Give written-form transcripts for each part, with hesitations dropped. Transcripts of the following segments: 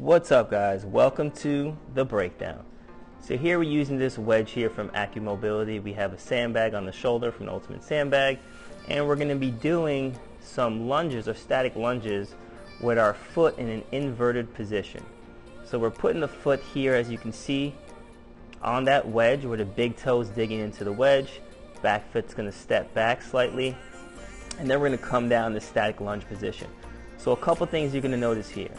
What's up, guys? Welcome to the breakdown. So here we're using this wedge here from AccuMobility. We have a sandbag on the shoulder from the Ultimate Sandbag, and we're going to be doing some lunges or static lunges with our foot in an inverted position. So we're putting the foot here, as you can see, on that wedge where the big toe is digging into the wedge. Back foot's going to step back slightly, and then we're going to come down the static lunge position. So a couple things you're going to notice here.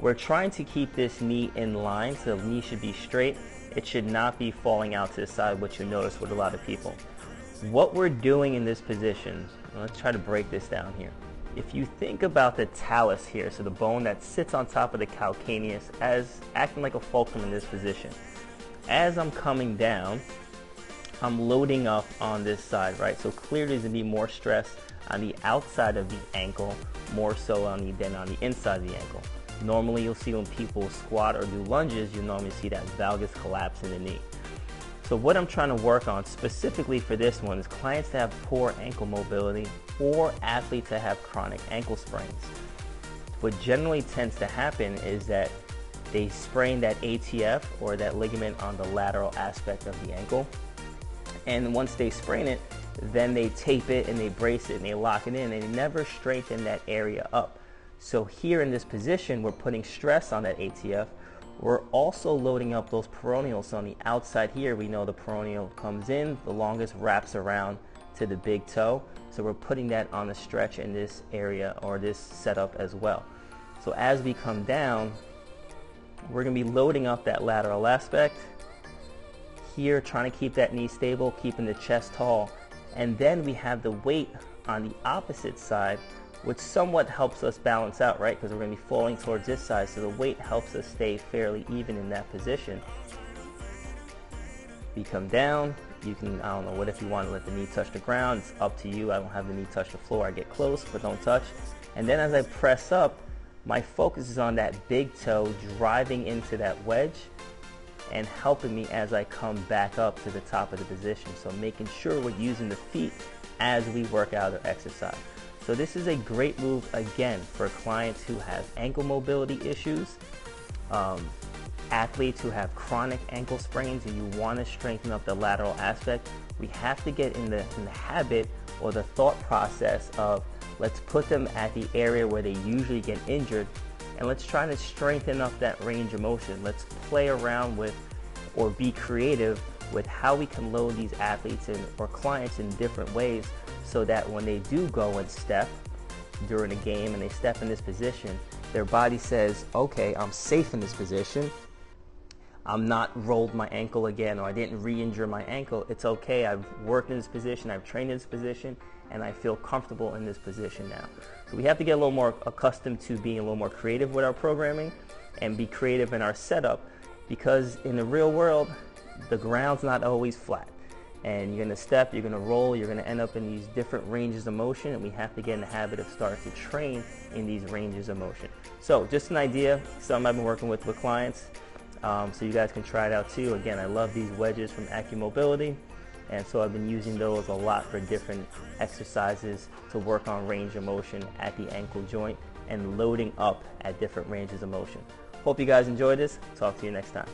We're trying to keep this knee in line, so the knee should be straight. It should not be falling out to the side, which you'll notice with a lot of people. What we're doing in this position, let's try to break this down here. If you think about the talus here, so the bone that sits on top of the calcaneus, as acting like a fulcrum in this position. As I'm coming down, I'm loading up on this side, right? So clearly there's going to be more stress on the outside of the ankle, more so than on the inside of the ankle. Normally you'll see when people squat or do lunges, you'll normally see that valgus collapse in the knee. So what I'm trying to work on specifically for this one is clients that have poor ankle mobility or athletes that have chronic ankle sprains. What generally tends to happen is that they sprain that ATF or that ligament on the lateral aspect of the ankle, and once they sprain it, then they tape it and they brace it and they lock it in, and they never straighten that area up. So here in this position, we're putting stress on that ATF. We're also loading up those peroneals. So on the outside here, we know the peroneal comes in, the longest wraps around to the big toe. So we're putting that on the stretch in this area or this setup as well. So as we come down, we're going to be loading up that lateral aspect. Here, trying to keep that knee stable, keeping the chest tall. And then we have the weight on the opposite side, which somewhat helps us balance out, right? Because we're going to be falling towards this side, so the weight helps us stay fairly even in that position. We come down, you can, I don't know, what if you want to let the knee touch the ground? It's up to you. I don't have the knee touch the floor. I get close, but don't touch. And then as I press up, my focus is on that big toe driving into that wedge and helping me as I come back up to the top of the position. So making sure we're using the feet as we work out or exercise. So this is a great move, again, for clients who have ankle mobility issues, athletes who have chronic ankle sprains, and you want to strengthen up the lateral aspect. We have to get in the habit or the thought process of let's put them at the area where they usually get injured, and let's try to strengthen up that range of motion. Let's play around with or be creative with how we can load these athletes or clients in different ways, so that when they do go and step during a game and they step in this position, their body says, okay, I'm safe in this position. I'm not rolled my ankle again, or I didn't re-injure my ankle. It's okay, I've worked in this position, I've trained in this position, and I feel comfortable in this position now. So we have to get a little more accustomed to being a little more creative with our programming and be creative in our setup, because in the real world, the ground's not always flat. And you're going to step, you're going to roll, you're going to end up in these different ranges of motion, and we have to get in the habit of starting to train in these ranges of motion. So just an idea, something I've been working with clients, so you guys can try it out too. Again, I love these wedges from AccuMobility, and so I've been using those a lot for different exercises to work on range of motion at the ankle joint and loading up at different ranges of motion. Hope you guys enjoyed this. Talk to you next time.